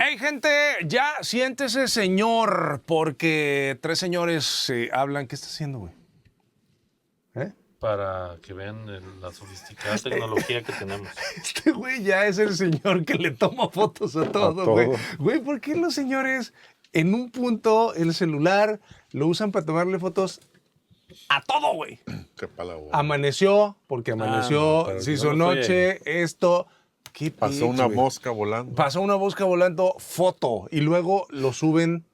Hey, gente, ya siéntese, señor, porque tres señores hablan. ¿Qué está haciendo, güey? ¿Eh? Para que vean la sofisticada tecnología que tenemos. Este güey ya es el señor que le toma fotos a todo, güey. todo. Güey, ¿por qué los señores en un punto el celular lo usan para tomarle fotos a todo, güey? Qué palabra. Amaneció, porque amaneció, no, pero se yo hizo no estoy noche, esto. ¿Qué Pasó pitch, una güey? mosca volando. Pasó una mosca volando, foto, y luego lo suben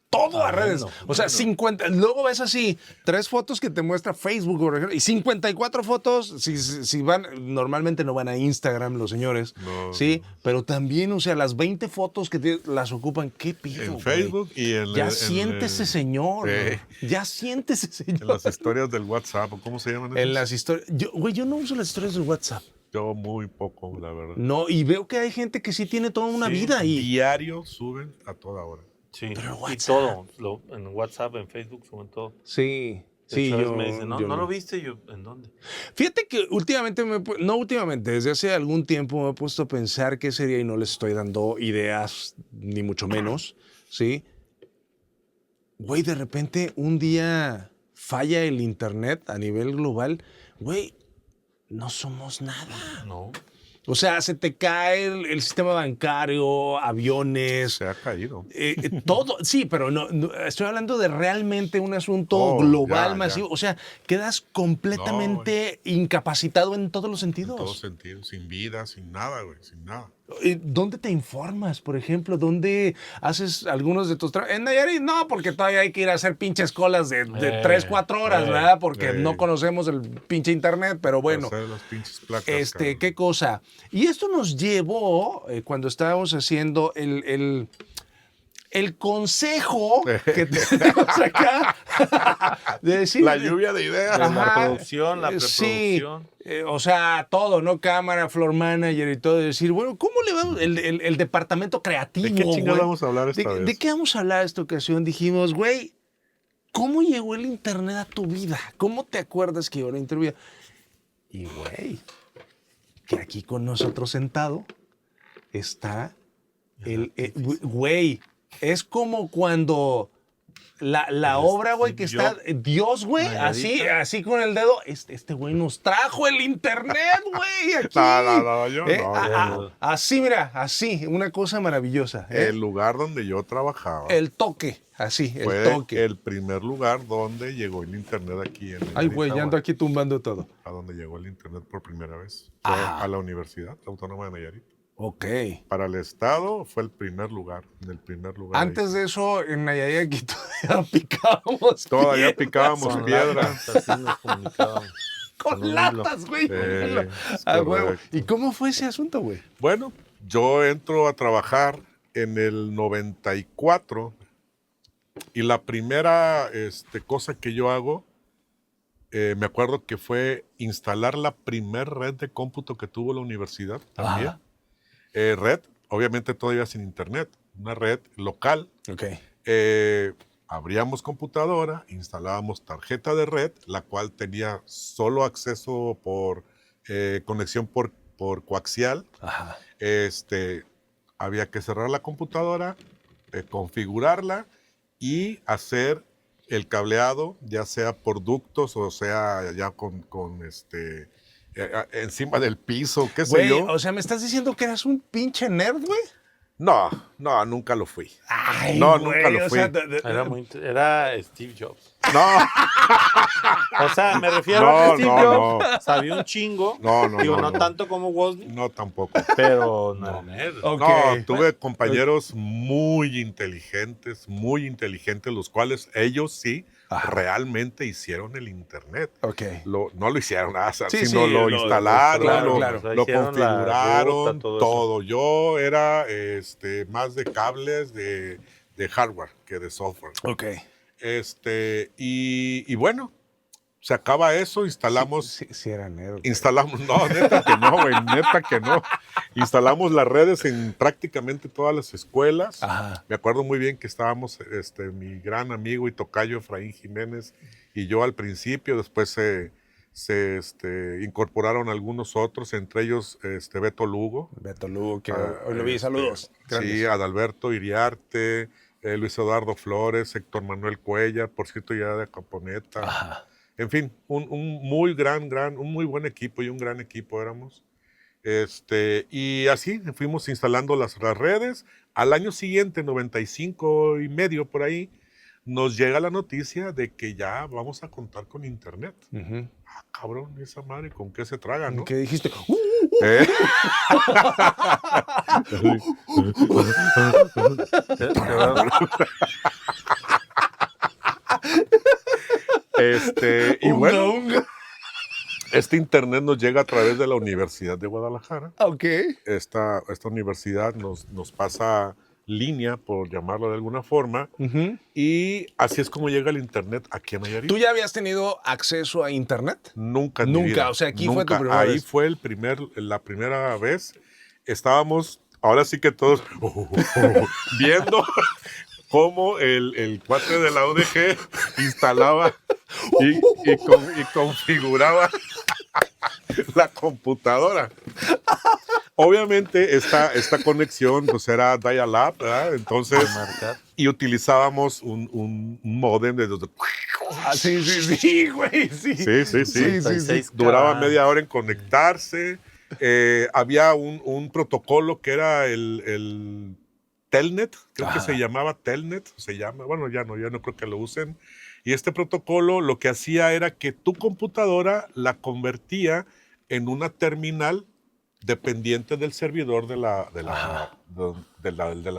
todo a redes. bueno, O sea, 50. Luego ves así, 3 fotos que te muestra Facebook, por ejemplo, y 54 fotos, si van, normalmente no van a Instagram los señores, No, ¿sí? Pero también, o sea, las 20 fotos que las ocupan, ¿qué pido, En güey? Facebook y en Ya en siéntese, señor. Sí. Ya siéntese, señor. En las historias del WhatsApp, ¿o ¿cómo se llaman esas? En las historias. Güey, yo no uso las historias del WhatsApp. Yo muy poco, la verdad. No, y veo que hay gente que sí tiene toda una Sí, vida ahí. Diario suben a toda hora. Sí, Pero y WhatsApp. todo. En WhatsApp, en Facebook, suben todo. Sí. De Sí, hecho, a veces yo, me dicen, yo ¿no lo viste? Y yo, ¿en dónde? Fíjate que últimamente, no últimamente, desde hace algún tiempo me he puesto a pensar qué sería y no les estoy dando ideas, ni mucho menos, ¿sí? Güey, de repente un día falla el internet a nivel global, güey, no somos nada. No. O sea, se te cae el sistema bancario, aviones, Se ha caído. todo, sí, pero no, estoy hablando de realmente un asunto Oh, global, ya. masivo. O sea, quedas completamente incapacitado en todos los En sentidos. todos sentidos. Sin vida, sin nada, güey. Sin nada. ¿Dónde te informas, por ejemplo? ¿Dónde haces algunos de tus trabajos? En Nayarit no, porque todavía hay que ir a hacer pinches colas de 3, 4 horas, ¿verdad? Porque no conocemos el pinche internet, pero bueno. Para hacer las pinches placas, cabrón. ¿Qué cosa? Y esto nos llevó, cuando estábamos haciendo el consejo que tenemos acá, de decir... La lluvia de ideas. La producción, la sí, preproducción. o sea, todo, ¿no? Cámara, floor manager y todo. De decir, bueno, ¿cómo le vamos? El departamento creativo, ¿De qué chingados güey. vamos a hablar esta vez? ¿De qué vamos a hablar esta ocasión? Dijimos, güey, ¿cómo llegó el internet a tu vida? ¿Cómo te acuerdas que llegó el internet a tu vida? Y, güey, que aquí con nosotros sentado está güey, es como cuando la obra, güey, que está Dios, güey, así con el dedo, este güey nos trajo el internet, güey, aquí. No, yo no. Así, mira, así, una cosa maravillosa. El lugar donde yo trabajaba El toque, así, fue el toque. el primer lugar donde llegó el internet aquí en Ay, güey, ya ando aquí tumbando todo. A donde llegó el internet por primera vez. Fue a la Universidad Autónoma de Nayarit. Ok. Para el estado fue el primer lugar, Antes de eso, en Nayarit aquí todavía picábamos. Todavía piedras. picábamos Con piedra. latas, así nos comunicábamos. Con un hilo. latas, güey. Es Ah, huevo. correcto. ¿Y cómo fue ese asunto, güey? Bueno, yo entro a trabajar en el 94 y la primera cosa que yo hago, me acuerdo que fue instalar la primer red de cómputo que tuvo la universidad también. Ajá. Red, obviamente todavía sin internet, una red local. Ok. Abríamos computadora, instalábamos tarjeta de red, la cual tenía solo acceso por conexión por coaxial. Ajá. Había que cerrar la computadora, configurarla y hacer el cableado, ya sea por ductos o sea ya con encima del piso, qué sé Güey, yo. o sea, ¿me estás diciendo que eras un pinche nerd, güey? No, nunca lo fui. Ay, No, güey, nunca lo o fui. sea, Era Steve Jobs. No, O sea, me refiero No, a que Steve no, Jobs sabía un chingo. No, Digo, no no. tanto como Wozniak, no tampoco. pero no era nerd. Ok. No, tuve compañeros muy inteligentes, los cuales ellos sí realmente hicieron el internet. Ok. No lo hicieron, Sí, sino sí, lo lo instalaron, claro, lo, claro. O sea, lo hicieron la configuraron, ruta, todo todo. Yo era más de cables de hardware que de software. Ok. Y bueno, se acaba eso, instalamos. Sí era nerd. Instalamos, no, neta que no, güey, neta que no. Instalamos las redes en prácticamente todas las escuelas. Ajá. Me acuerdo muy bien que estábamos, mi gran amigo y tocayo Efraín Jiménez y yo al principio, después se se incorporaron algunos otros, entre ellos Beto Lugo. Beto Lugo, que Ah, hoy lo vi, saludos. Sí, Grandes. Adalberto Iriarte, Luis Eduardo Flores, Héctor Manuel Cuellar, por cierto, ya de Caponeta. Ajá. En fin, un muy un muy buen equipo y un gran equipo éramos. Y así fuimos instalando las redes. Al año siguiente, 95 y medio por ahí, nos llega la noticia de que ya vamos a contar con internet. Ujú. Ah, cabrón, esa madre, ¿con qué se traga, no? ¿Qué dijiste? ¿Eh? Y bueno, Unga. este internet nos llega a través de la Universidad de Guadalajara. Ok. Esta universidad nos pasa línea, por llamarlo de alguna forma, Ujú. y así es como llega el internet aquí a Nayarit. ¿Tú ya habías tenido acceso a internet? Nunca en mi Nunca, vida. o sea, aquí fue tu Nunca. primera Ahí vez. fue la primera vez. Estábamos, ahora sí que todos, viendo cómo el cuate de la UDG instalaba y configuraba la computadora. Obviamente esta conexión pues era dial-up, ¿verdad? Entonces, Marcar. y utilizábamos un módem de Ah, sí, güey, sí. Sí. 36K. Duraba media hora en conectarse. Había un protocolo que era el Telnet, creo que se llamaba Telnet, bueno, ya no creo que lo usen. Y este protocolo lo que hacía era que tu computadora la convertía en una terminal dependiente del servidor de la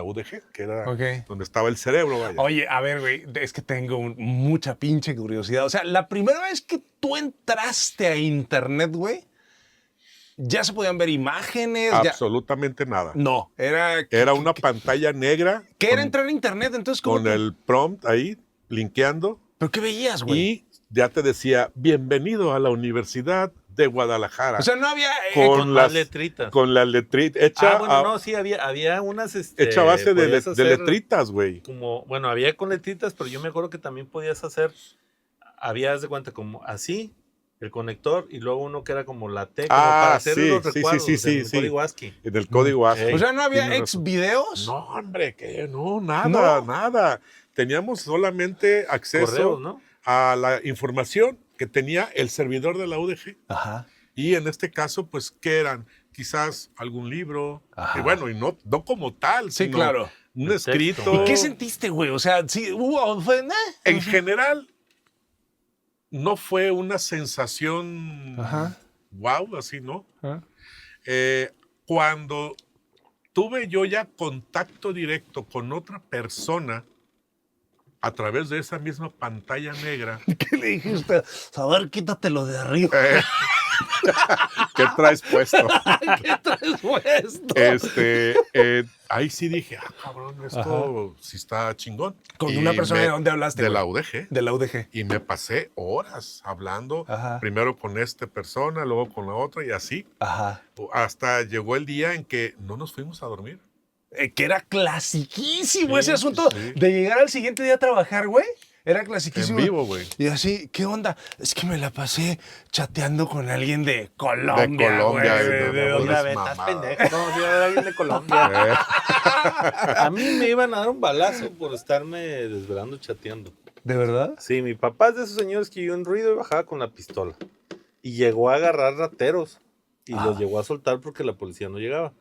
UDG, que era Ok. donde estaba el cerebro, vaya. Oye, a ver, güey, es que tengo mucha pinche curiosidad. O sea, la primera vez que tú entraste a internet, güey, ya se podían ver imágenes. Absolutamente nada. No, era Una pantalla negra. ¿qué con- era entrar a internet? Entonces, ¿cómo con el prompt ahí, linkeando, ¿pero qué veías, güey? y ya te decía, bienvenido a la Universidad de Guadalajara. O sea, no había... Con más letritas. Con la letrita hecha, Sí, había unas... hecha a base de podías hacer letritas, güey. Había con letritas, pero yo me acuerdo que también podías hacer, haz de cuenta, como así, el conector, y luego uno que era como la T, como para hacer los recuadros en el código ASCII. En el código ASCII. O sea, ¿no había Tienes ex razón. videos? No, hombre, nada. Teníamos solamente acceso Correos, ¿no? a la información que tenía el servidor de la UDG. Ajá. Y en este caso, pues, ¿qué eran? Quizás algún libro, Ajá. y no como tal, Sí, sino claro. un El escrito. texto. ¿Y qué sentiste, güey? O sea, sí, En general, no fue una sensación Ajá. wow, así, ¿no? Ajá. Cuando tuve yo ya contacto directo con otra persona a través de esa misma pantalla negra, ¿Qué le dijiste? A ver, quítatelo de arriba. ¿qué traes puesto? ¿Qué traes puesto? Ahí sí dije, cabrón, esto sí está chingón. ¿Con Y una persona de dónde hablaste? De güey? la UDG. De la UDG. Y me pasé horas hablando, Ajá. primero con esta persona, luego con la otra, y así. Ajá. Hasta llegó el día en que no nos fuimos a dormir. Que era clasiquísimo Sí, ese asunto sí. de llegar al siguiente día a trabajar, güey. Era En clasiquísimo. vivo, güey. Y así, ¿qué onda? Es que me la pasé chateando con alguien de Colombia. Colombia, güey, de- de de- dónde- Mira, Unas estás mamadas. pendejo. No, sí, era alguien de Colombia. A mí me iban a dar un balazo por estarme desvelando chateando. ¿De verdad? Sí, mi papá es de esos señores que oyó un ruido y bajaba con la pistola. Y llegó a agarrar rateros. Y los llegó a soltar porque la policía no llegaba.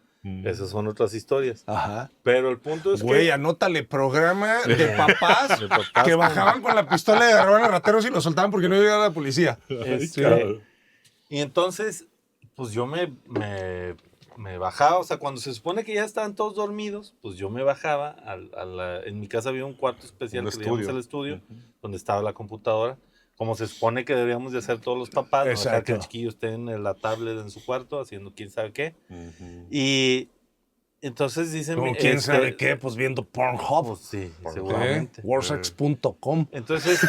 Esas son otras historias. Ajá. Pero el punto es Güey, que... anótale programa de papás, De papás que con- bajaban con la pistola y agarraban a rateros y los soltaban porque no llegaba la policía. Este, y entonces, pues yo me bajaba, o sea, cuando se supone que ya estaban todos dormidos, pues yo me bajaba, en mi casa había un cuarto especial Un que le llamamos estudio. el estudio, donde estaba la computadora, como se supone que deberíamos de hacer todos los papás, no dejar que el Exacto. chiquillo esté en la tablet en su cuarto haciendo quién sabe qué. Y entonces dicen... Como quién sabe qué, pues viendo Pornhub. Pues sí, Por- seguramente. Warsex.com. Entonces,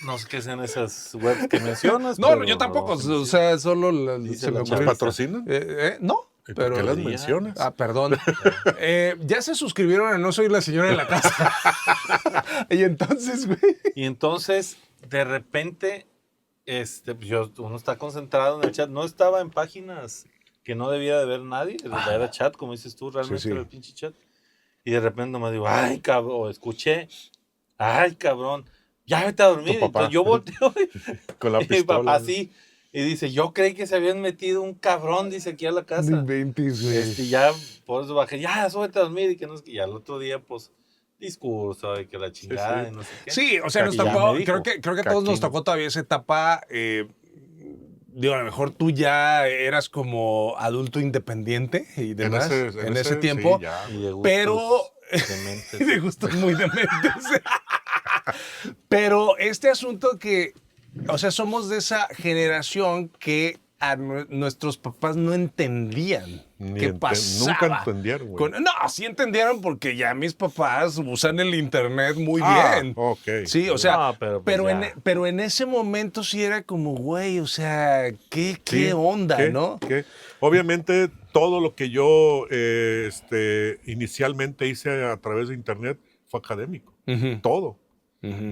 no sé qué sean esas webs que mencionas. No, pero- yo tampoco, o sea, solo Dice se me la ¿Nos ocurrió. chava. patrocinan? No, ¿Y pero... ¿Por qué las ya. mencionas? Ah, perdón. Ya se suscribieron a No Soy la Señora de la Casa. Y entonces, güey. Y entonces, de repente, pues uno está concentrado en el chat. No estaba en páginas que no debía de ver nadie. Era chat, como dices tú, realmente Sí. era el pinche chat. Y de repente me digo, ay, cabrón, o escuché, ay, cabrón, ya vete a dormir. Tu papá. Entonces yo volteo Con la y mi pistola. papá sí. Y dice, yo creí que se habían metido un cabrón, dice, aquí a la No casa. inventes, güey. Y ya, por eso bajé, ya, súbete a dormir. Y que no sé qué. Y al otro día, pues, discurso y que la chingada sí. y no sé qué. Sí, o sea, nos Y ya tocó, me dijo, creo que a todos nos Caquín. tocó todavía esa etapa. Digo, a lo mejor tú ya eras como adulto independiente y demás en ese tiempo, sí, ya. Y de gustos pero dementes. de gustos muy dementes. Pero este asunto que, o sea, somos de esa generación que a nuestros papás no entendían qué pasaba. Nunca entendieron, güey. No, sí entendieron porque ya mis papás usan el internet muy bien. Ok. Sí, o sea, No, pero pues ya. pero en ese momento sí era como, güey, o sea, ¿qué Sí, onda, ¿qué? no? ¿Qué? Obviamente, todo lo que yo inicialmente hice a través de internet fue académico. Ujú, Todo. ujú.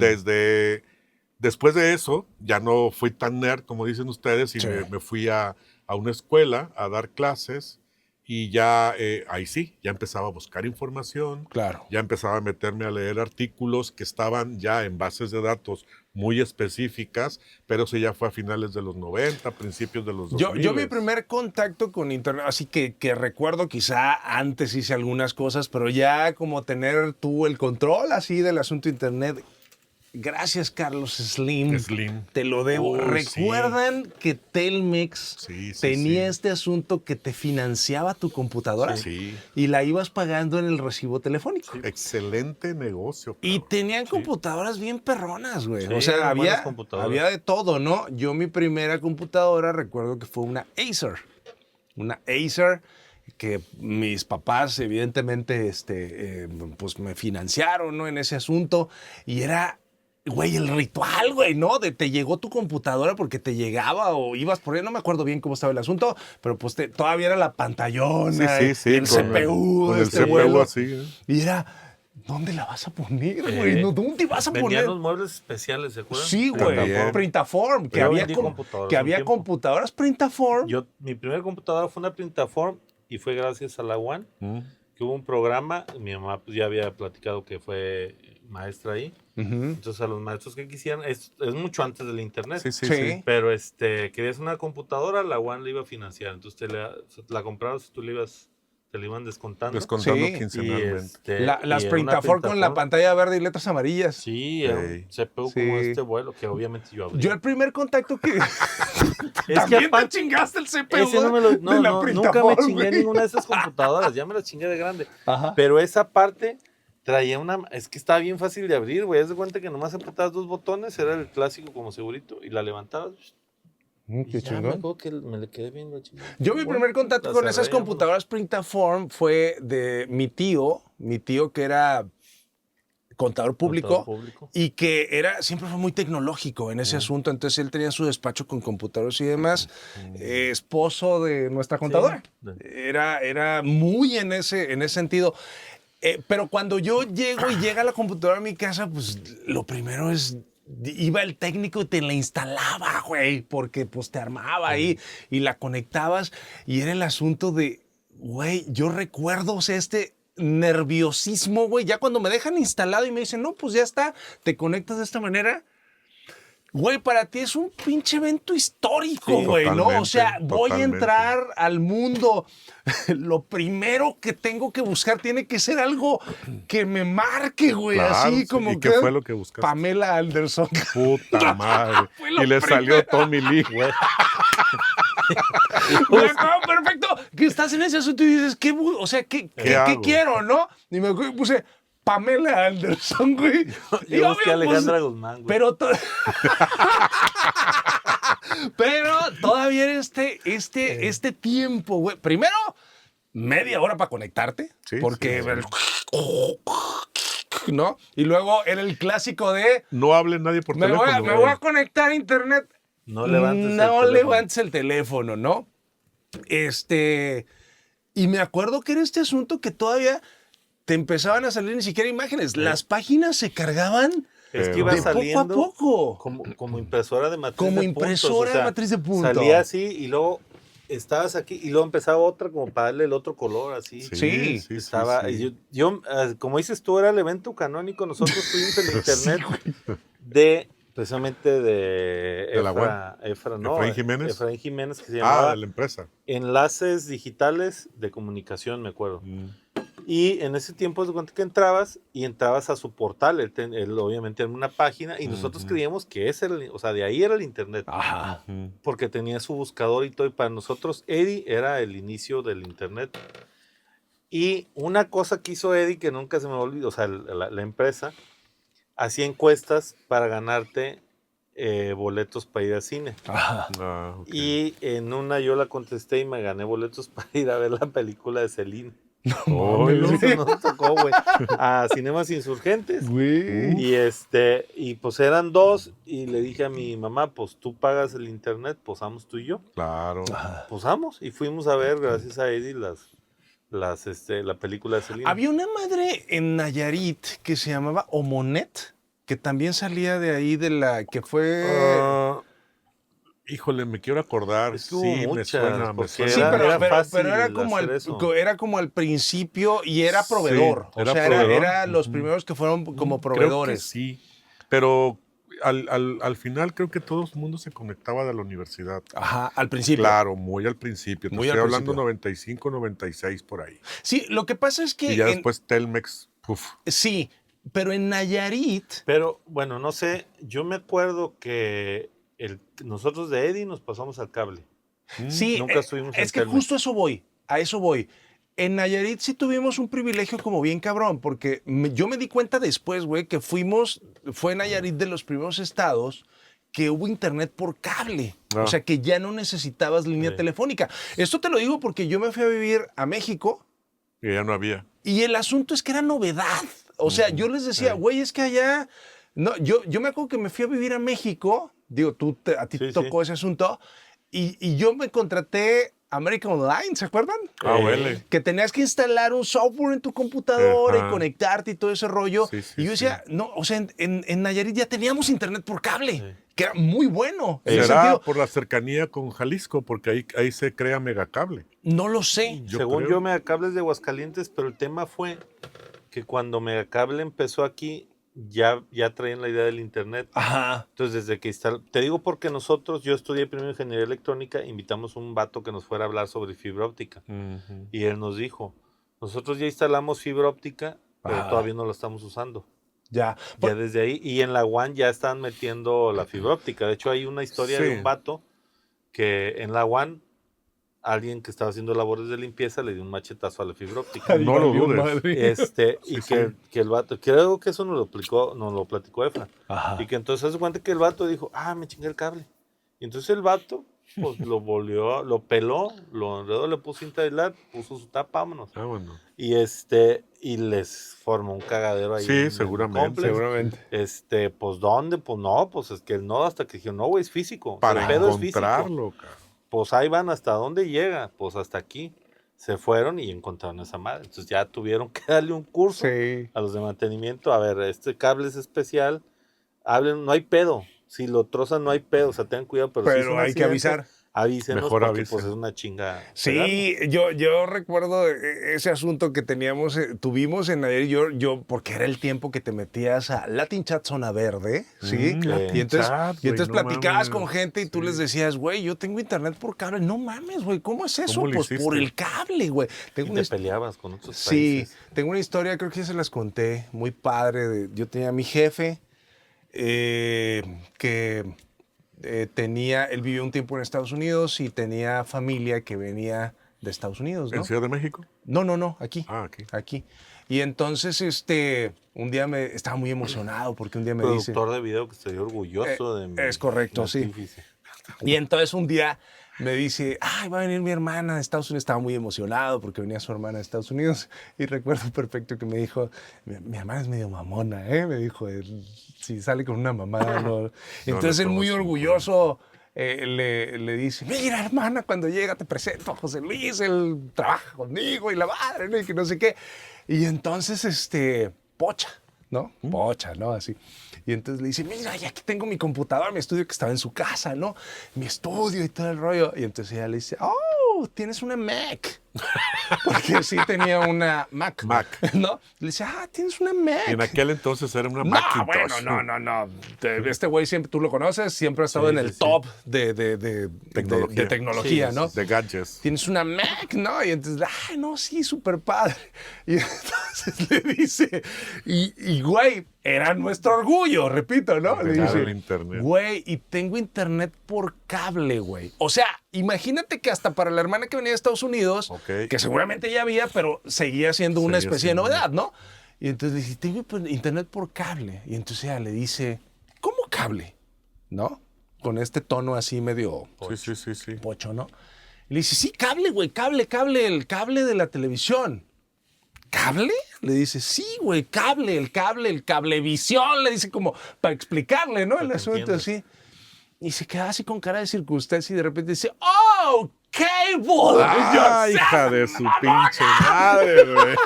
Después de eso, ya no fui tan nerd como dicen ustedes y Sí. me fui a una escuela a dar clases y ya ahí sí, ya empezaba a buscar información, Claro. ya empezaba a meterme a leer artículos que estaban ya en bases de datos muy específicas, pero eso ya fue a finales de los 90, principios de los 2000. Yo mi primer contacto con internet, así que recuerdo quizá antes hice algunas cosas, pero ya como tener tú el control así del asunto internet. Gracias, Carlos Slim. Slim. Te lo debo. Uy, ¿Recuerdan que Telmex Sí, sí, tenía sí. este asunto que te financiaba tu computadora? Sí. Y la ibas pagando en el recibo telefónico. Excelente negocio. Y cabrón. tenían computadoras bien perronas, güey. Sí, o sea, eran buenas había, computadoras. había de todo, ¿no? Yo mi primera computadora recuerdo que fue una Acer. Una Acer que mis papás evidentemente pues me financiaron, ¿no? En ese asunto. Y era, güey, el ritual, güey, ¿no? De te llegó tu computadora porque te llegaba o ibas por ahí. No me acuerdo bien cómo estaba el asunto, pero pues todavía era la pantallona. Sí, sí, y el con CPU. con de el este CPU vuelo. así. Y era, ¿dónde la vas a poner, güey? No, ¿dónde vas a Vendían poner? los muebles especiales, ¿se acuerdan? Sí, güey. También. Printaform. Que Yo había, vendí computadoras que un había tiempo. computadoras Printaform. Mi primera computadora fue una Printaform y fue gracias a la UAN, Mm. que hubo un programa. Mi mamá pues, ya había platicado que fue maestra ahí. Ujú. Entonces a los maestros que quisieran, es mucho antes del internet. Sí, sí, Sí. sí. Pero querías una computadora, la UAN la iba a financiar. Entonces la comprabas, te la iban descontando. Descontando Sí. quincenalmente. Las y era una Printaform con la pantalla verde y letras amarillas. Sí, era un Ey. CPU Sí. como este vuelo, que obviamente yo abrí. Yo el primer contacto que... Es que También te aparte, chingaste el CPU ese no me lo, de la nunca me Printaform, chingué güey. ninguna de esas computadoras, ya me las chingué de grande. Ajá. Pero esa parte traía es que estaba bien fácil de abrir, güey. Haz de cuenta que nomás apretabas dos botones, era el clásico como segurito, y la levantabas. Y Qué ya me chingón. acuerdo que me le quedé viendo chingón. Yo mi primer contacto con esas computadoras Printaform fue de mi tío que era contador público. Y que siempre fue muy tecnológico en ese asunto. Entonces él tenía su despacho con computadores y demás. Esposo de nuestra contadora. Sí. Era muy en ese sentido. Pero cuando yo llego y llega la computadora a mi casa, pues lo primero es... Iba el técnico y te la instalaba, güey, porque pues te armaba ahí y la conectabas. Y era el asunto de, güey, yo recuerdo, o sea, nerviosismo, güey, ya cuando me dejan instalado y me dicen, no, pues ya está, te conectas de esta manera. Güey, para ti es un pinche evento histórico, Sí, güey, ¿no? O sea, totalmente, voy a totalmente. entrar al mundo. Lo primero que tengo que buscar tiene que ser algo que me marque, güey. Claro, así sí. como ¿Y qué fue lo que buscaste? Pamela Anderson. Puta madre. Fue lo Y le salió Tommy Lee. Güey. Me acuerdo perfecto que estás en ese asunto y dices, o sea, ¿qué hago? quiero, no? Y me acuerdo y puse Pamela Anderson, güey. Y Yo busqué a obvio, Alejandra pues, Guzmán, güey. Pero todavía era este tiempo, güey. Primero, media hora para conectarte. Sí, porque... sí, ¿no? Y luego era el clásico de... No hable nadie por Me teléfono. voy a conectar a internet. No levantes el No teléfono. levantes el teléfono, ¿no? Y me acuerdo que era este asunto que todavía te empezaban a salir ni siquiera imágenes. Las páginas se cargaban Es que Pero- iba De poco a saliendo poco. como impresora de matriz Como de puntos, impresora de matriz de punto. Salía así y luego estabas aquí y luego empezaba otra como para darle el otro color así. Sí. Estaba, sí. y yo, como dices tú, era el evento canónico. Nosotros tuvimos el internet de precisamente De la Efraín Jiménez. Efraín Jiménez, que se Ah, llamaba de la empresa. Enlaces Digitales de Comunicación, me acuerdo. Mm. Y en ese tiempo de cuenta que entrabas a su portal, él obviamente era una página y nosotros Ujú. creíamos que ese era, o sea, de ahí era el internet, Ajá. Ujú. porque tenía su buscador y todo, y para nosotros Eddie era el inicio del internet. Y una cosa que hizo Eddie que nunca se me olvidó, o sea, la empresa hacía encuestas para ganarte boletos para ir al cine. Ajá. Ah, ok. Y en una yo la contesté y me gané boletos para ir a ver la película de Celine. Oilo. Eso nos tocó, güey, a Cinemas Insurgentes. Güey. Y pues eran dos y le dije a mi mamá, pues tú pagas el internet, pues vamos tú y yo. Claro. Ajá. Pues vamos y fuimos a ver, gracias a Eddie, la película de Celine. Había una madre en Nayarit que se llamaba Omonet, que también salía de ahí de la que fue... Ah, Híjole, me quiero acordar. Es que hubo Sí, me muchas, suena, me porque suena. Sí, era fácil pero era como hacer eso. era como al principio y era Sí, proveedor. era o sea, proveedor. era los Ujú. primeros que fueron como Creo que proveedores. sí, pero al final creo que todo el mundo se conectaba de la universidad. Ajá, al principio. Claro, muy al principio. Te Muy estoy al hablando principio. 95, 96 por ahí. Sí, lo que pasa es que Y ya después Telmex, uf. sí, pero en Nayarit, Pero bueno, no sé, yo me acuerdo que nosotros de Eddie nos pasamos al cable. sí, Nunca estuvimos en es que Telmex. justo a eso voy. En Nayarit sí tuvimos un privilegio como bien cabrón, porque yo me di cuenta después, güey, que fue Nayarit de los primeros estados que hubo internet por cable. Ah. O sea, que ya no necesitabas línea Sí. telefónica. Esto te lo digo porque yo me fui a vivir a México Y ya no había. y el asunto es que era novedad. O sea, yo les decía, güey, es que allá... No, yo me acuerdo que me fui a vivir a México, digo, a ti te Sí, tocó ese asunto, y yo me contraté American Online, ¿se acuerdan? Ah, huele. Que tenías que instalar un software en tu computadora y Ajá. conectarte y todo ese rollo. Sí, sí, y yo decía, no, o sea, en Nayarit ya teníamos internet por cable, Sí. que era muy bueno. En ese Será sentido, por la cercanía con Jalisco, porque ahí se crea Megacable. no lo sé. Yo Según creo. yo, Megacable es de Aguascalientes, pero el tema fue que cuando Megacable empezó aquí, ya traían la idea del internet. Ajá. Entonces, desde que te digo porque yo estudié primero ingeniería electrónica, invitamos a un vato que nos fuera a hablar sobre fibra óptica. Ujú. Y él nos dijo, nosotros ya instalamos fibra óptica, pero Ah. todavía no la estamos usando. Ya. Ya desde ahí, y en la WAN ya están metiendo la fibra óptica. De hecho, hay una historia de Sí. un vato que en la WAN, alguien que estaba haciendo labores de limpieza le dio un machetazo a la fibra óptica. No lo Valió dudes. madre. Y Sí, que el vato, creo que eso nos lo platicó Efra. Ajá. Y que entonces se cuenta que el vato dijo, me chingué el cable. Y entonces el vato, pues lo peló, lo enredó, le puso cinta de aislar, puso su tapa, vámonos. Ah, bueno. Y les formó un cagadero ahí. Sí, en el seguramente. complex. Seguramente. Pues ¿dónde? Pues no, pues es que el nodo hasta que dijeron, no, güey, es físico. O sea, Para el pedo es físico. encontrarlo, cabrón. Pues ahí van, ¿hasta dónde llega? Pues hasta aquí. Se fueron y encontraron esa madre. Entonces ya tuvieron que darle un curso Sí. a los de mantenimiento. A ver, este cable es especial. Hablen, no hay pedo. Si lo trozan, no hay pedo. O sea, tengan cuidado. Pero, si es Pero un hay que accidente, avisar. Avísenos Mejor porque avisen. pues es una chinga. Sí, yo recuerdo ese asunto que tuvimos en Nayarit, porque era el tiempo que te metías a Latin Chat Zona Verde, ¿sí? Latin Y entonces, Chat, y entonces güey, no platicabas mames. con gente y tú Sí. les decías, güey, yo tengo internet por cable. No mames, güey, ¿cómo es eso? ¿Cómo le Pues por hiciste? el cable, güey. Y Tengo te una, peleabas con otros sí, países. tengo una historia, creo que ya se las conté, muy padre. Yo tenía a mi jefe que él vivió un tiempo en Estados Unidos y tenía familia que venía de Estados Unidos, ¿no? ¿En Ciudad de México? No, aquí. Ah, aquí. Aquí. Y entonces, un día estaba muy emocionado porque un día me dice... Productor de video que estaría orgulloso de mi es correcto, sí. artífice. Y entonces un día me dice, va a venir mi hermana de Estados Unidos. Estaba muy emocionado porque venía su hermana de Estados Unidos. Y recuerdo perfecto que me dijo, mi hermana es medio mamona, ¿eh? Me dijo, si sale con una mamá, no. Entonces él muy tomes, orgulloso le dice, mira hermana, cuando llega te presento a José Luis, él trabaja conmigo y la madre, ¿no? Y que no sé qué. Y entonces, Pocha, ¿no? Pocha, ¿no? Así. Y entonces le dice, mira, ya aquí tengo mi computadora, mi estudio que estaba en su casa, ¿no? Mi estudio y todo el rollo. Y entonces ella le dice, oh, tienes una Mac. Porque sí tenía una Mac. Mac. ¿No? Le dice, tienes una Mac. Y en aquel entonces era una No, Macintosh. bueno, no. Este güey siempre, tú lo conoces, siempre ha estado Sí, en el sí. top de tecnología, Sí, ¿no? De gadgets. Tienes una Mac, ¿no? Y entonces, no, sí, súper padre. Y entonces le dice, y güey, era nuestro orgullo, repito, ¿no? Le Tener dice, el internet. güey, y tengo internet por cable, güey. O sea, imagínate que hasta para la hermana que venía de Estados Unidos, Ok. que seguramente ya había, pero seguía siendo una Seguía especie de siendo. novedad, ¿no? Y entonces le dice, tengo internet por cable. Y entonces ella le dice, ¿cómo cable? ¿No? Con este tono así medio Sí. pocho, ¿no? Y le dice, sí, cable, güey, cable, el cable de la televisión. ¿Cable? Le dice, sí, güey, el cablevisión, le dice como para explicarle, ¿no? El que asunto entienda. así. Y se queda así con cara de circunstancia y de repente dice, ¡oh, cable! Y yo, ¡Ah, hija de su pinche madre, güey!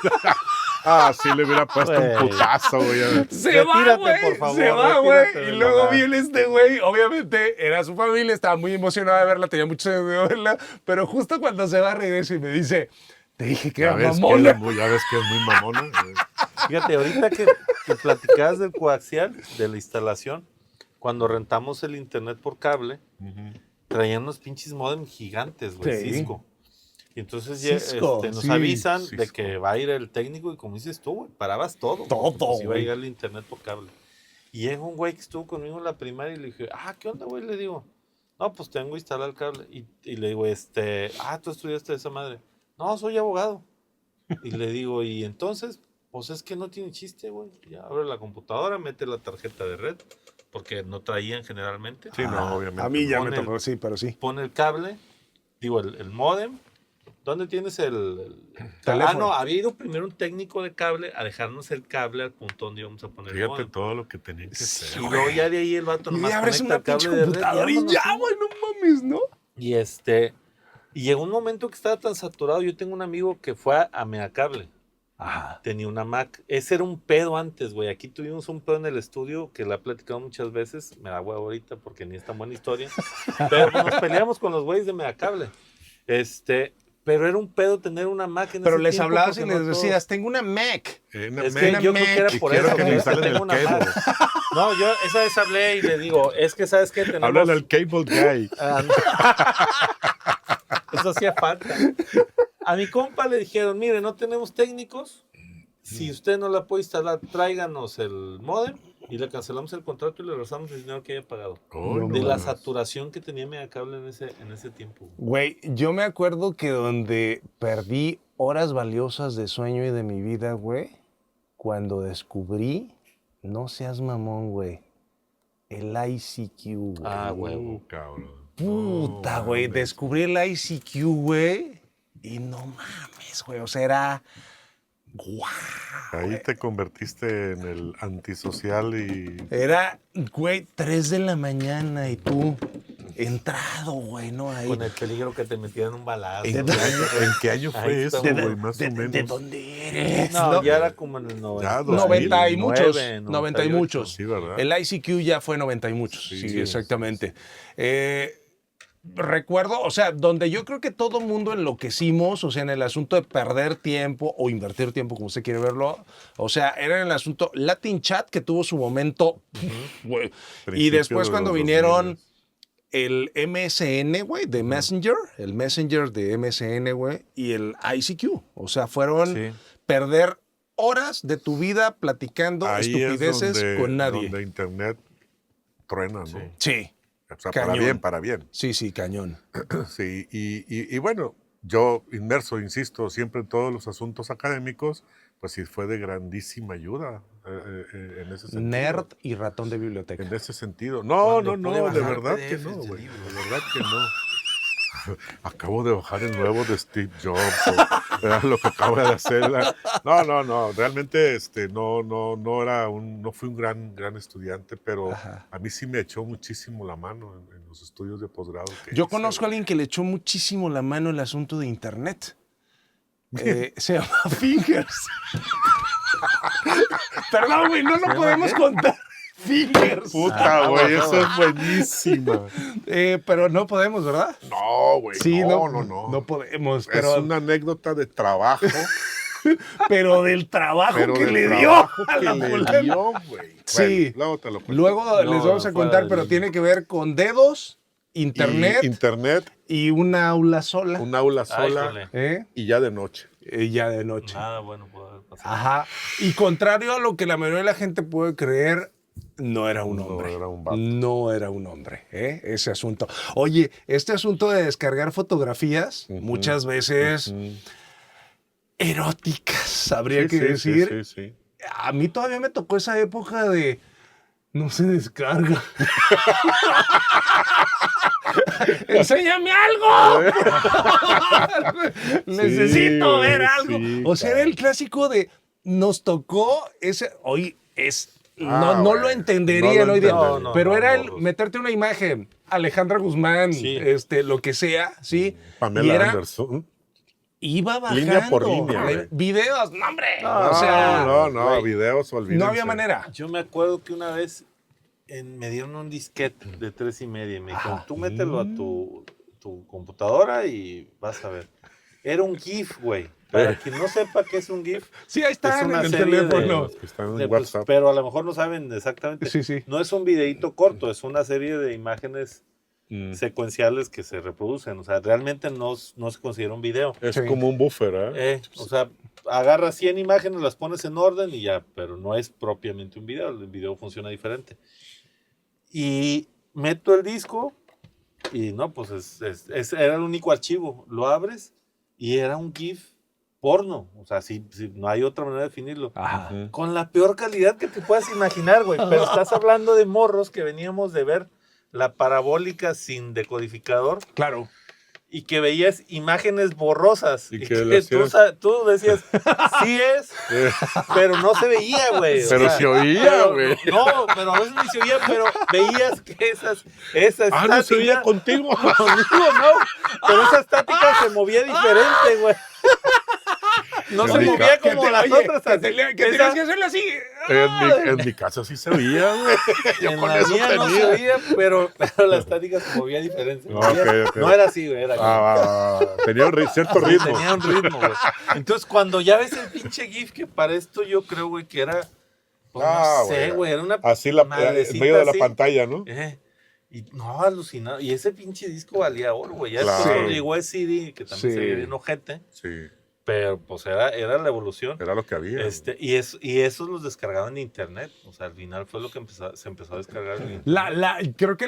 Sí le hubiera puesto un Güey. putazo, güey. Se va, Retírate, güey. por favor, Se va, güey. retírate Y del luego hogar. viene este güey. Obviamente era su familia, estaba muy emocionada de verla, tenía mucho deseo de verla. Pero justo cuando se va, regresa y me dice, te dije que era Ya ves mamona. que es muy mamona. güey. Fíjate, ahorita que platicabas del coaxial, de la instalación, cuando rentamos el internet por cable, traían unos pinches modem gigantes, güey, Sí. Cisco. Y entonces Cisco, nos sí, avisan de Cisco. que va a ir el técnico y como dices tú, güey, parabas todo. Todo, porque, pues, iba a güey. llegar el internet por cable. Y llega un güey que estuvo conmigo en la primaria y le dije, ¿qué onda, güey? Le digo, no, pues tengo instalado el cable. Y le digo, tú estudiaste esa madre. No, soy abogado. Y le digo, y entonces, pues es que no tiene chiste, güey. Ya abre la computadora, mete la tarjeta de red, porque no traían generalmente. Sí, no, obviamente. A mí ya Pon me el- tocó, sí, pero sí. Pone el cable, digo, el módem. ¿Dónde tienes el Teléfono. no, había ido primero un técnico de cable a dejarnos el cable al punto donde íbamos a poner el Fíjate módem. todo lo que tenía que hacer. Y luego ya de ahí el vato Y nomás abres conecta una el cable pinche de red computadora y vámonos, ya, sí. güey, no mames, ¿no? Y llegó un momento que estaba tan saturado. Yo tengo un amigo que fue a Megacable. Ajá. Tenía una Mac. Ese era un pedo antes, güey. Aquí tuvimos un pedo en el estudio que la he platicado muchas veces. Me da huevo ahorita porque ni es tan buena historia. Pero pues, nos peleamos con los güeyes de Megacable. Pero era un pedo tener una Mac en Pero ese les tiempo hablabas y porque les no todos- decías, tengo una Mac. Es que yo creo que era y por quiero eso. que me güey, instalen tengo el una cable. Mac. No, yo esa vez hablé y le digo, es que sabes qué tenemos. Háblale al cable guy. Eso hacía falta. A mi compa le dijeron, mire, no tenemos técnicos. Si usted no la puede instalar, tráiganos el módem y le cancelamos el contrato y le regresamos el dinero que haya pagado. Oh, De no la mames. saturación que tenía Megacable en ese tiempo. Güey, yo me acuerdo que donde perdí horas valiosas de sueño y de mi vida, güey, cuando descubrí, no seas mamón, güey, el ICQ, güey. Huevo. Cabrón. Puta, No, güey, mames. descubrí el ICQ, güey, y no mames, güey, o sea, era... ¡Guau! Ahí te convertiste en el antisocial y... Era, güey, 3 de la mañana y tú entrado, güey, ¿no? Ahí. Con el peligro que te metieran un balazo. ¿De ¿En qué año Ahí fue está, eso, ¿De, güey? Más o de menos. dónde eres? No, ya era como en el 90. Ya, 90 y 2009, muchos. 99, 90 y muchos. Sí, ¿verdad? El ICQ ya fue 90 y muchos. Sí, Sí, exactamente. Recuerdo, o sea, donde yo creo que todo mundo enloquecimos, o sea, en el asunto de perder tiempo o invertir tiempo, como usted quiere verlo, o sea, era en el asunto Latin Chat, que tuvo su momento, güey. Y Principio después de cuando los vinieron 2000. el MSN, güey, de Messenger, el Messenger de MSN, güey, y el ICQ. O sea, fueron Sí. perder horas de tu vida platicando Ahí estupideces es donde, con nadie. donde internet truena, ¿no? Sí. Sí, O sea, Cañón. para bien. sí, cañón. Sí, y bueno, yo inmerso, insisto, siempre en todos los asuntos académicos, pues sí fue de grandísima ayuda en ese sentido. Nerd y ratón de biblioteca. En ese sentido. No, Cuando no, pude no, de bajar verdad que PDFs no, de güey. libros. De verdad que no. Acabo de bajar el nuevo de Steve Jobs. Era lo que acabo de hacer. No. Realmente no fui un gran estudiante, pero Ajá. a mí sí me echó muchísimo la mano en los estudios de posgrado. que Yo hice, conozco a güey. alguien que le echó muchísimo la mano el asunto de internet. Se llama Fingers. Perdón, güey, no lo podemos contar. Fingers. Puta, güey, eso es buenísima. Pero no podemos, ¿verdad? No, güey, Sí, no. No podemos, Es pero, una anécdota de trabajo. pero del trabajo Pero que del le dio trabajo a que la le fulana. dio, güey. Sí. Bueno, luego te lo cuento. Luego No, les vamos a fuera contar, de pero línea. tiene que ver con dedos, internet Y internet, y una aula sola. un aula Ay, sola híjole. ¿Eh? y ya de noche. Ya de noche. Nada bueno puede haber pasado. Ajá. Y contrario a lo que la mayoría de la gente puede creer, no era un No, hombre. era un vato. No era un hombre, ese asunto. Oye, este asunto de descargar fotografías, muchas veces eróticas, habría que decir. Sí. A mí todavía me tocó esa época de no se descarga. Enséñame algo. Necesito güey, ver algo. sí, O sea, era el claro. clásico de nos tocó ese. Hoy es. Ah, No lo güey, entenderían no lo hoy día. entenderían. Pero No, era el morros. meterte una imagen, Alejandra Guzmán, Sí. lo que sea, ¿sí? Y Pamela era, Anderson. iba bajando. Línea por línea, güey. Videos, no, hombre. No, o sea, no, güey. videos, olvídense. no había manera. Yo me acuerdo que una vez me dieron un disquete de 3.5 y me dijeron, Ajá. tú mételo a tu computadora y vas a ver. Era un GIF, güey. Para quien no sepa qué es un GIF, Sí, ahí está Es en una el serie de- teléfono. Los que están en pues, WhatsApp. pero a lo mejor no saben exactamente. Sí, sí. No es un videíto corto, es una serie de imágenes secuenciales que se reproducen. O sea, realmente no se considera un video. Es Sí. como un buffer, ¿eh? O sea, agarras 100 imágenes, las pones en orden y ya, pero no es propiamente un video. El video funciona diferente. Y meto el disco y no, pues era el único archivo. Lo abres y era un GIF porno. O sea, si no hay otra manera de definirlo. Ajá. Con la peor calidad que te puedas imaginar, güey. Pero estás hablando de morros que veníamos de ver la parabólica sin decodificador Claro. y que veías imágenes borrosas. Y Y que que le hacías- tú decías, sí es, Eh, pero no se veía, güey. O Pero sea, se oía, pero- güey. No, pero a veces ni se oía, pero veías que esa Ah, no se oía estática- contigo. Conmigo no, pero esa estática se movía diferente, güey. No se Que movía te- como las Oye, otras. que así. tenías Esa- que hacerlo así. En mi casa sí se oía, güey. Yo en con la eso mía no se tenía. oía, pero la estática se movía diferente. Ok, ok. No era así, güey, era Ah, va. Tenía cierto Sí, ritmo. tenía un ritmo, güey. Entonces, cuando ya ves el pinche GIF, que para esto yo creo, güey, que era. Pues, Ah, no sé, güey, era una. Así en madrecita medio de la así. pantalla, ¿no? Y no, alucinado. Y ese pinche disco valía oro, güey. Ya Claro. después cuando llegó el CD, que también Sí. se veía bien ojete, Sí, pero pues era la evolución. era lo que había. Y esos los descargaban en internet. O sea, al final fue lo que se empezó a descargar en internet. Creo que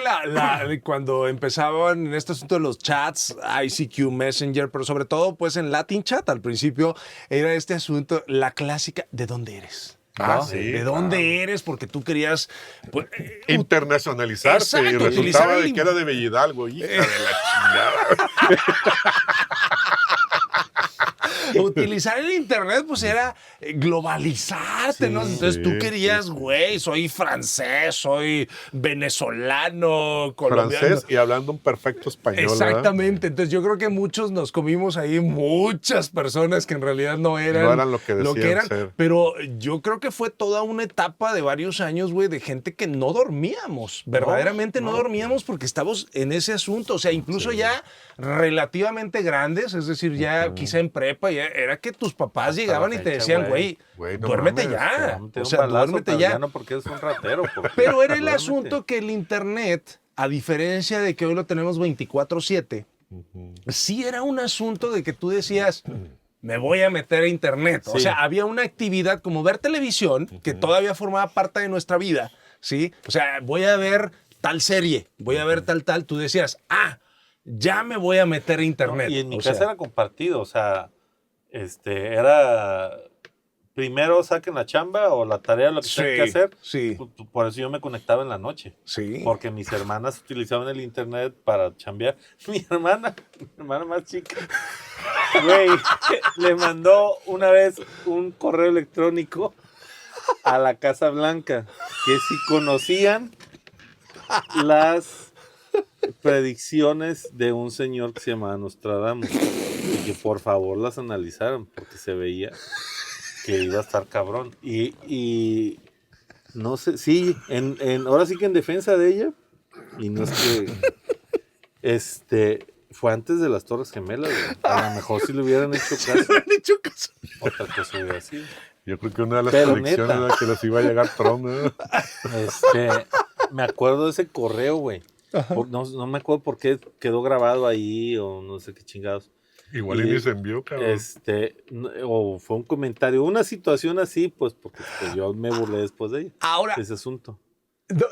cuando empezaban en este asunto de los chats, ICQ, Messenger, pero sobre todo pues en Latin Chat al principio, era este asunto, la clásica, ¿de dónde eres? Ah, ¿No? sí, ¿De claro. dónde eres? Porque tú querías pues, Internacionalizarse y Exacto, resultaba utilizar de el- que era de Bellidalgo. Hija de la chingada. utilizar el internet pues era globalizarte, ¿no? Entonces tú sí, querías, güey, soy francés, soy venezolano, colombiano. Francés y hablando un perfecto español. ¿verdad? Exactamente, entonces yo creo que muchos nos comimos ahí muchas personas que en realidad no eran, No eran lo que decían eran, ser. pero yo creo que fue toda una etapa de varios años, güey, de gente que no dormíamos, verdaderamente no dormíamos porque estábamos en ese asunto, o sea, incluso ya relativamente grandes, es decir, ya quizá en prepa, ya era que tus papás Hasta llegaban la y te fecha, decían, güey, Güey, no duérmete mames, ya, Te o un sea, balazo, duérmete pero ya. no porque eres un ratero. porque- Pero era el Duérmete. asunto que el internet, a diferencia de que hoy lo tenemos 24/7, sí era un asunto de que tú decías, me voy a meter a internet. O Sí. sea, había una actividad como ver televisión, que todavía formaba parte de nuestra vida, ¿sí? O sea, voy a ver tal serie, voy a ver tal. Tú decías, ya me voy a meter a internet. Y en mi O casa sea, era compartido, o sea, era primero saquen la chamba o la tarea, lo que tengan que hacer. sí, Por eso yo me conectaba en la noche. sí. Porque mis hermanas utilizaban el internet para chambear. Mi hermana más chica, güey, le mandó una vez un correo electrónico a la Casa Blanca que si conocían las predicciones de un señor que se llamaba Nostradamus y que por favor las analizaran porque se veía que iba a estar cabrón. Y no sé, sí, ahora sí que en defensa de ella, y no es que, fue antes de las Torres Gemelas, güey. A lo mejor si le hubieran hecho caso, Me han hecho caso. otra cosa hubiera sido. Yo creo que una de las Pero predicciones neta. era que les iba a llegar Trump, ¿no? Me acuerdo de ese correo, güey. No me acuerdo por qué quedó grabado ahí o no sé qué chingados. Igual y ni se envió, cabrón. O fue un comentario, una situación así, pues, porque pues, yo me burlé después de ella, Ahora, de ese asunto.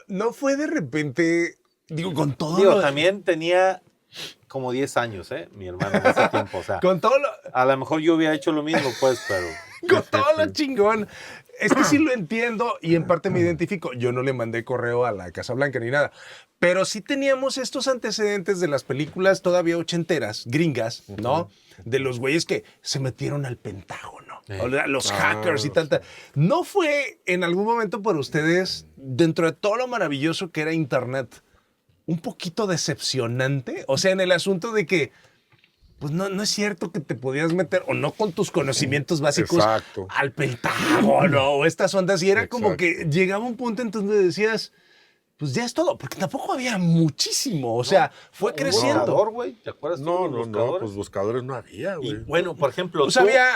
no fue de repente, digo, con todo Digo, lo... también tenía como 10 años, mi hermano en ese tiempo, o sea, Con todo lo... a lo mejor yo hubiera hecho lo mismo, pues, pero... Con todo lo chingón. Es que sí lo entiendo y en parte me identifico. Yo no le mandé correo a la Casa Blanca ni nada. Pero sí teníamos estos antecedentes de las películas todavía ochenteras, gringas, ¿no? De los güeyes que se metieron al Pentágono. O sea, los hackers y tanta. ¿No fue en algún momento para ustedes, dentro de todo lo maravilloso que era Internet, un poquito decepcionante? O sea, en el asunto de que pues no es cierto que te podías meter, o no con tus conocimientos básicos, Exacto. al Pentágono o estas ondas. Y era como Exacto. que llegaba un punto en donde decías, pues ya es todo, porque tampoco había muchísimo. O sea, fue Un creciendo. buscador, güey, ¿te acuerdas tú de No, los no, no, buscadores? pues buscadores no había, Y güey. bueno, por ejemplo, Pues tú, había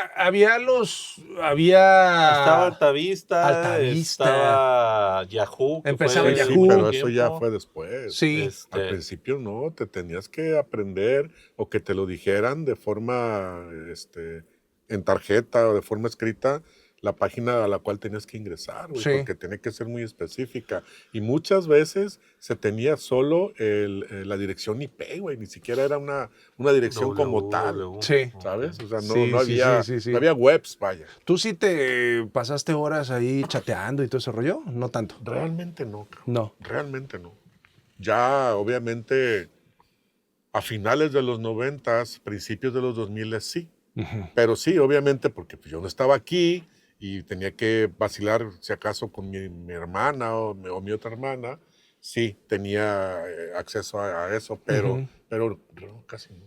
estaba Altavista, Altavista. estaba Yahoo. que Empezaba fue Sí, Yahoo. pero un eso ya tiempo. fue después. Sí. Al principio no, te tenías que aprender o que te lo dijeran de forma, en tarjeta o de forma escrita, la página a la cual tenías que ingresar, güey, Sí. porque tenía que ser muy específica. Y muchas veces se tenía solo la dirección IP, güey, ni siquiera era una dirección como tal, Sí. ¿sabes? O sea, no, Sí, no sí, había, sí, sí, sí. no había webs, vaya. ¿Tú sí te pasaste horas ahí chateando y todo ese rollo? No tanto. Realmente no, cabrón. No. Realmente no. Ya, obviamente, a finales de los 90s, principios de los 2000 sí. Pero sí, obviamente, porque pues, yo no estaba aquí y tenía que vacilar, si acaso, con mi hermana o mi otra hermana. Sí, tenía acceso a eso, pero no, casi no.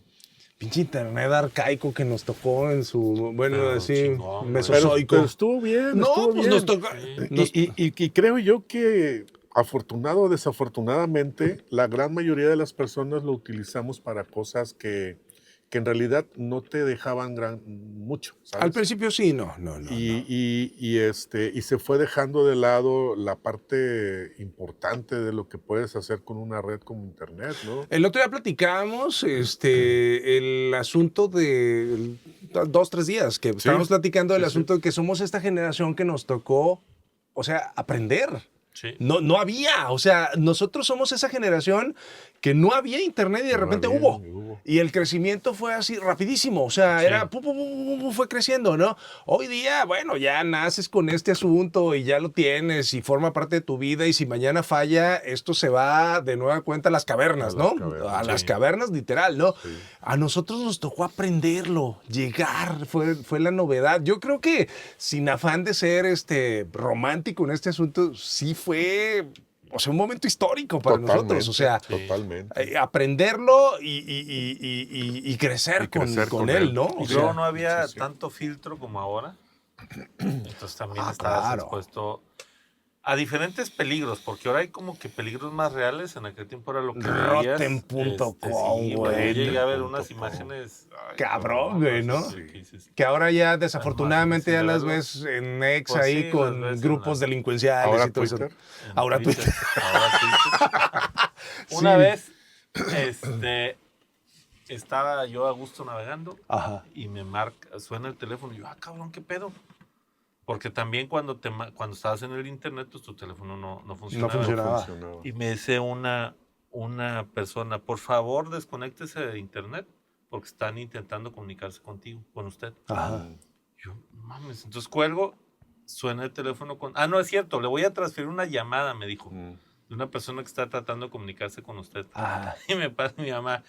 Pinche internet arcaico que nos tocó en su, bueno, Pero así, chingón, güey. mesozoico. Pero estuvo bien, No, estuvo pues bien. nos tocó. Y creo yo que, afortunado o desafortunadamente, la gran mayoría de las personas lo utilizamos para cosas que en realidad no te dejaban mucho, ¿sabes? Al principio sí, no. Y se fue dejando de lado la parte importante de lo que puedes hacer con una red como Internet, ¿no? El otro día platicábamos el asunto de 2-3 días, que estábamos platicando del asunto de que somos esta generación que nos tocó, o sea, aprender. Sí. No había, o sea, nosotros somos esa generación que no había internet y de repente hubo. Y el crecimiento fue así rapidísimo, o sea, era fue creciendo, ¿no? Hoy día, bueno, ya naces con este asunto y ya lo tienes y forma parte de tu vida y si mañana falla, esto se va de nueva cuenta a las cavernas, ¿no? A las cavernas literal, ¿no? Sí. A nosotros nos tocó aprenderlo, llegar, fue la novedad. Yo creo que sin afán de ser romántico en este asunto, sí fue, o sea, un momento histórico para nosotros, o sea, totalmente. Aprenderlo y crecer con él, ¿no? Y luego no había tanto filtro como ahora, entonces también estabas expuesto a diferentes peligros, porque ahora hay como que peligros más reales. En aquel tiempo era lo que veías. Rotten.com, güey. Llegué a ver unas imágenes. Cabrón, güey, ¿no? Que ahora ya desafortunadamente ya las ves en X pues ahí con grupos delincuenciales ahora y todo Twitter. Eso. Ahora Twitter. Una vez, estaba yo a gusto navegando. Ajá. Y me suena el teléfono y yo, cabrón, ¿qué pedo? Porque también cuando estabas en el internet, pues tu teléfono no funcionaba. No funcionaba. Y me dice una persona, por favor, desconéctese de internet porque están intentando comunicarse contigo, con usted. Ajá. Yo, mames, entonces cuelgo, suena el teléfono no es cierto, le voy a transferir una llamada, me dijo, de una persona que está tratando de comunicarse con usted. Ajá. Y me pasa mi mamá,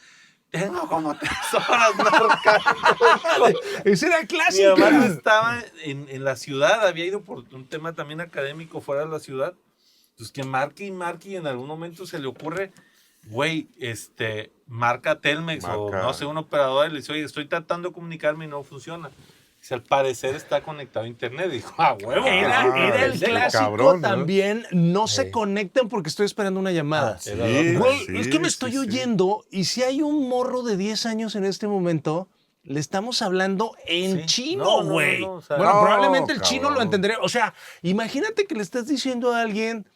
tengo como 3 horas marcando. Esa era clásica. Mi mamá estaba en la ciudad, había ido por un tema también académico fuera de la ciudad. Entonces que marque y en algún momento se le ocurre, güey, marca Telmex o no sé, un operador y le dice, oye, estoy tratando de comunicarme y no funciona. Dice, al parecer está conectado a internet. Dijo, huevo. Era el ese clásico cabrón, ¿no? también, no se conecten porque estoy esperando una llamada. Sí, Güey, sí, es que me estoy sí, sí. oyendo y si hay un morro de 10 años en este momento, le estamos hablando en Sí. chino, No, güey. o sea, Bueno, no, probablemente el chino lo cabrón. entendería. O sea, imagínate que le estás diciendo a alguien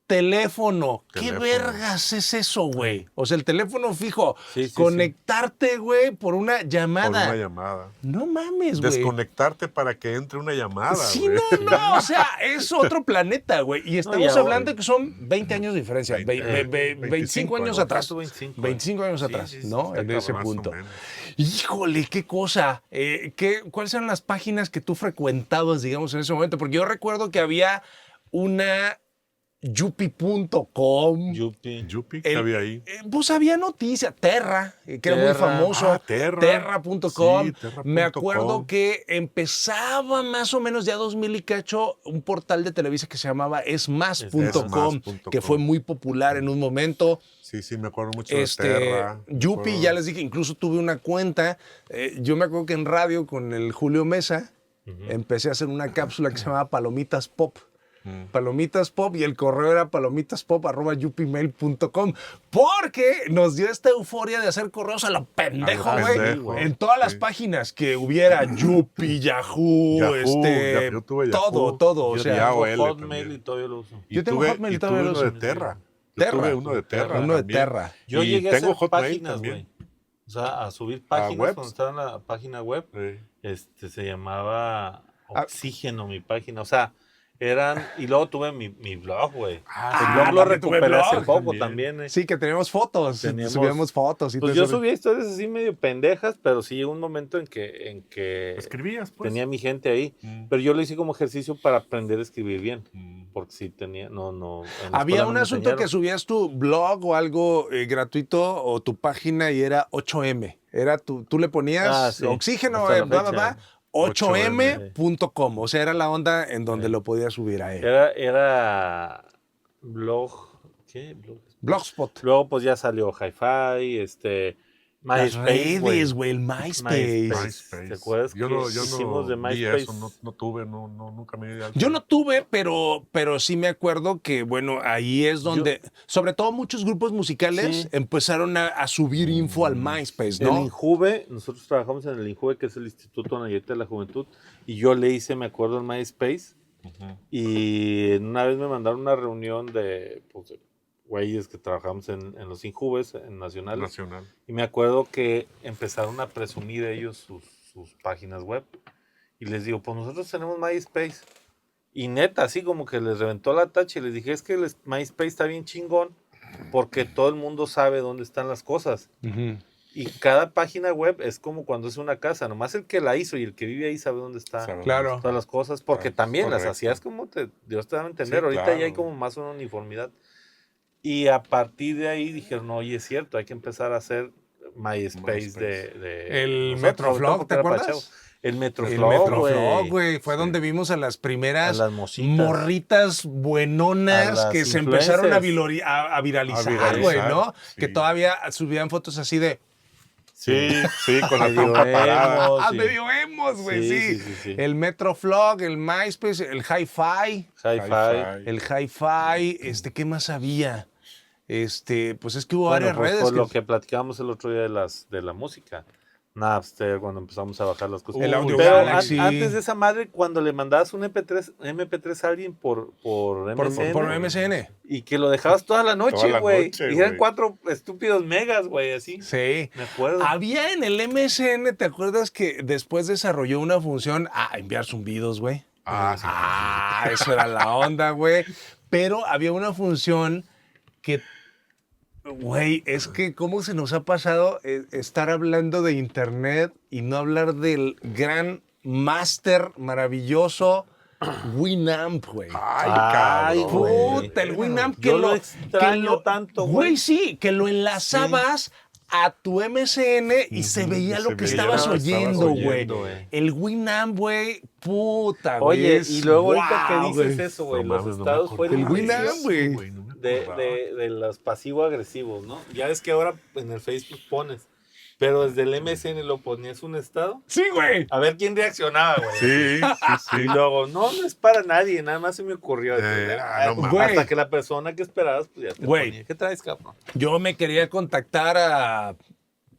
teléfono. ¿Qué Teléfono. vergas es eso, güey? O sea, el teléfono fijo. Sí, sí, Conectarte, güey, por una llamada. Por una llamada. No mames, güey. Desconectarte para que entre una llamada, Sí, güey. no, o sea, es otro planeta, güey. Y estamos ya, hablando de que son 20 años de diferencia. 25 25 años años. atrás. 25, 25 años Sí, atrás, sí, sí, ¿no? está En ese Más o punto. menos. Híjole, qué cosa. ¿Cuáles eran las páginas que tú frecuentabas, digamos, en ese momento? Porque yo recuerdo que había una yupi.com. Yupi. Yupi, ¿qué había ahí? Pues había noticias, Terra, que era muy Terra. famoso, Ah, Terra. terra.com. Sí, terra.com. Me acuerdo que empezaba más o menos ya 2000 y cacho un portal de Televisa que se llamaba esmas.com, Esmas.com. que fue muy popular en un momento. Sí, me acuerdo mucho de Terra. me Yupi, acuerdo. ya les dije, incluso tuve una cuenta. Yo me acuerdo que en radio con el Julio Mesa empecé a hacer una cápsula que se llamaba Palomitas Pop. Palomitas Pop y el correo era palomitas.pop@yupimail.com porque nos dio esta euforia de hacer correos a lo pendejo, A lo güey. pendejo, En todas las sí. páginas que hubiera Yupi, Yahoo, Yo tuve Yahoo. todo. O Yo sea, tengo AOL Hotmail también. y todavía lo uso. Y Yo tengo tuve, Hotmail y y todavía tuve lo uno uso. de Terra. Terra. Tuve uno de Terra. Uno de también. Terra. Yo Y llegué a tengo hacer Hotmail páginas, también. güey. O sea, a subir páginas webs. cuando estaba en la página web. Sí. Se llamaba Oxígeno, mi página. O sea, eran. Y luego tuve mi blog, güey. Ah, el blog lo también tuve recuperé hace blog poco también. Sí, que teníamos fotos. Subíamos fotos y Pues todo yo eso. subía historias así medio pendejas, pero sí llegó un momento en que ¿Escribías, pues? tenía mi gente ahí. Pero yo lo hice como ejercicio para aprender a escribir bien. Porque sí tenía. No. en la Había escuela un no me asunto que enseñaron. subías tu blog o algo gratuito o tu página y era 8M. Era tú le ponías Sí. oxígeno, Hasta la bla, bla, fecha. bla, 8m.com. O sea, era la onda en donde lo podías subir a él. Era blog. ¿Qué? Blogspot. Luego pues ya salió Hi-Fi, Las MySpace, redes, güey, el MySpace. MySpace. ¿Te acuerdas Yo que no hicimos de vi MySpace? eso, no tuve, nunca me di de alta. Yo no tuve, pero sí me acuerdo que, bueno, ahí es donde, sobre todo muchos grupos musicales Sí. empezaron a subir info al MySpace, El ¿no? Injuve, nosotros trabajamos en el Injuve, que es el Instituto Nayete de la Juventud, y yo le hice, me acuerdo, en MySpace, y una vez me mandaron una reunión de güeyes que trabajamos en los Injuves, en Nacional, Nacional. y me acuerdo que empezaron a presumir ellos sus páginas web, y les digo, pues nosotros tenemos MySpace, y neta, así como que les reventó la tacha, y les dije, es que MySpace está bien chingón, porque todo el mundo sabe dónde están las cosas. Ujú. Y cada página web es como cuando es una casa, nomás el que la hizo y el que vive ahí sabe dónde está Sabe Claro. todas las cosas, porque Ah, también las correcto. hacías como Dios te daba a entender. Sí, Ahorita claro. ya hay como más una uniformidad. Y a partir de ahí dijeron, no, oye, es cierto, hay que empezar a hacer MySpace de El nosotros, Metroflog, ahorita porque ¿te era acuerdas? Pachao. El El Metroflog, Metroflog, güey. Fue Sí. donde vimos a las primeras A las mositas. morritas A buenonas las que se empezaron a, influencers. a viralizar, viralizar, güey, ¿no? sí. Que todavía subían fotos así de... Sí, con la Medio trompa parada. emo, Ah, sí. medio emos, güey, sí. Sí. El Metroflog, el MySpace, el Hi-Fi. Hi-Fi. El Hi-Fi, ¿qué más había? Pues es que hubo Bueno, varias pues redes. por lo que platicábamos el otro día de la música. Napster, cuando empezamos a bajar las cosas. El Audio Pero Galaxy. antes de esa madre, cuando le mandabas un MP3 a alguien por MSN, por MSN. y que lo dejabas toda la noche, la güey. noche, Y eran güey. 4 estúpidos megas, güey, así. Sí. Me acuerdo. Había en el MSN, ¿te acuerdas que después desarrolló una función enviar zumbidos, güey? Ah, sí. Eso era la onda, güey. Pero había una función que, güey, es que cómo se nos ha pasado estar hablando de internet y no hablar del gran máster maravilloso Winamp, güey. Ay, cabrón. güey. Puta, el Winamp que Yo lo lo extraño tanto, güey. Güey, sí, que lo enlazabas a tu MSN y se veía y lo se que veía estabas lo que estabas oyendo, güey. oyendo, güey. El Winamp, güey, puta, güey. Oye, es- y luego ahorita guau, que dices güey. eso, güey, No los mames, no me estados acordaba El fueron Winamp, de eso, güey. no me de acordaba. los pasivo-agresivos, ¿no? Ya ves que ahora en el Facebook pones, Pero desde el MSN lo ponías un estado. Sí, güey. A ver quién reaccionaba, güey. Sí, sí, Y sí. luego, no es para nadie, nada más se me ocurrió. no mames. Güey. Hasta que la persona que esperabas, pues ya te Güey. ponía. ¿Qué traes, cabrón? Yo me quería contactar a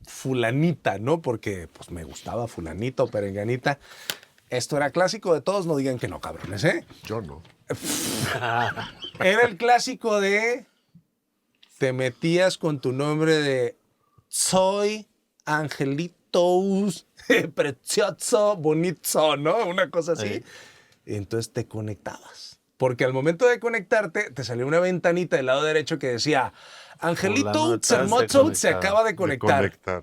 fulanita, ¿no? Porque pues me gustaba fulanita o perenganita. Esto era clásico de todos, no digan que no, cabrones, ¿eh? Yo no. Era el clásico de te metías con tu nombre de soy Angelitos precioso, bonito, ¿no? Una cosa así. Sí. Y entonces te conectabas. Porque al momento de conectarte, te salió una ventanita del lado derecho que decía Angelito Fulano de tal se hermoso se conectaba. acaba de De conectar. conectar.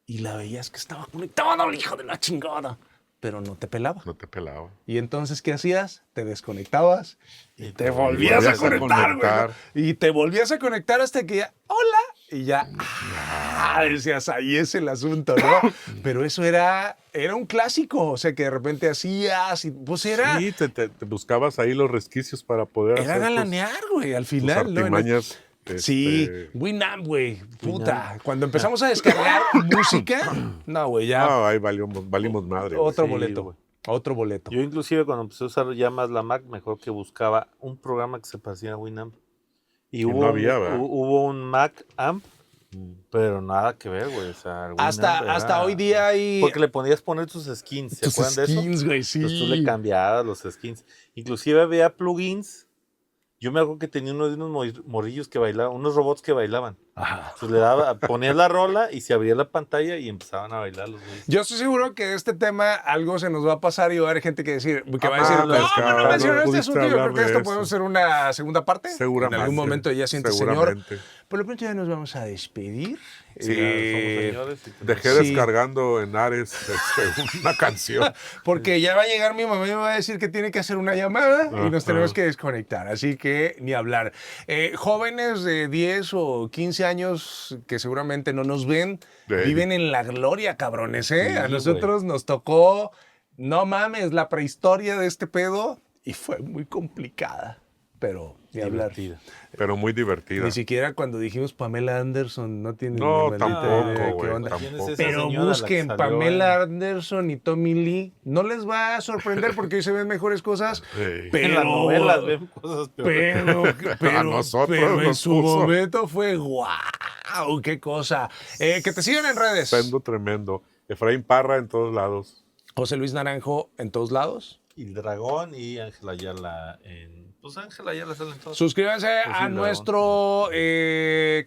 Y la veías que estaba conectado, hijo de la chingada. Pero no te pelaba. No te pelaba. Y entonces, ¿qué hacías? Te desconectabas y te volvías volvías a a conectar, conectar. güey. Y te volvías a conectar hasta que ya, hola, y ya, decías, ahí es el asunto, ¿no? Pero eso era un clásico, o sea, que de repente hacías, y pues era, Sí, te buscabas ahí los resquicios para poder era hacer galanear, güey, al tus final, ¿no? artimañas. Sí, Winamp, güey, puta. Cuando empezamos a descargar música, no, güey, ya, No, ahí valimos madre. güey. otro sí, boleto, güey. otro boleto. Yo inclusive cuando empecé a usar ya más la Mac, mejor que buscaba un programa que se parecía a Winamp. Y Que hubo, no había, ¿verdad? hubo un Mac Amp, pero nada que ver, güey. O sea, el Hasta Winamp era- hoy día hay Porque le podías poner tus skins, ¿se tus acuerdan de eso? skins, güey, sí. Entonces tú le cambiabas los skins. Inclusive había plugins. Yo me acuerdo que tenía uno de unos morrillos que bailaban, unos robots que bailaban. Ajá. Entonces le daba, ponías la rola y se abría la pantalla y empezaban a bailar los güeyes. Yo estoy seguro que de este tema algo se nos va a pasar y va a haber gente que va a decir, no, mames, cabrón, no mencionó este pudiste asunto. Yo hablar creo que de esto eso. podemos hacer una segunda parte. Seguramente. En algún momento ya siente señor. Seguramente. Por lo pronto ya nos vamos a despedir. Sí, Ya somos señores y tenemos- Dejé Sí. descargando en Ares una canción. Porque ya va a llegar mi mamá y me va a decir que tiene que hacer una llamada y nos Ajá. tenemos que desconectar. Así que ni hablar. Jóvenes de 10 o 15 años que seguramente no nos ven, Sí. viven en la gloria, cabrones, ¿eh? Sí, A nosotros nos tocó, no mames, la prehistoria de este pedo y fue muy complicada. Pero ni hablar. Divertida. Pero muy divertida. Ni siquiera cuando dijimos Pamela Anderson, no tienen No, ni maldita tampoco, idea de qué güey, onda. tampoco. ¿Quién es esa Pero señora, la que busquen salió Pamela Anderson y Tommy Lee. No les va a sorprender porque hoy se ven mejores cosas. Sí. Pero, En las novelas ven cosas peores. pero, A nosotros pero en nos su puso. momento fue guau, qué cosa. Que te sigan en redes. Estupendo, tremendo. Efraín Parra en todos lados. José Luis Naranjo en todos lados. Y el Dragón y Ángela Ayala en... Pues Ángela Ayala sale en todo. Suscríbanse Pues sí, a Dragón. nuestro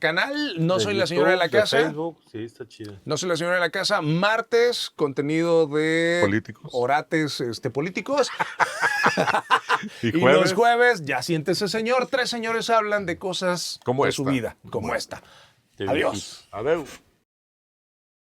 canal. No De soy la señora de la YouTube, casa. Facebook, sí, está chido. No soy la señora de la casa. Martes, contenido de Políticos. orates políticos. Y Y jueves, los jueves, ya siéntese señor. 3 señores hablan de cosas Como de esta. su vida, como esta. De Adiós. Adeu.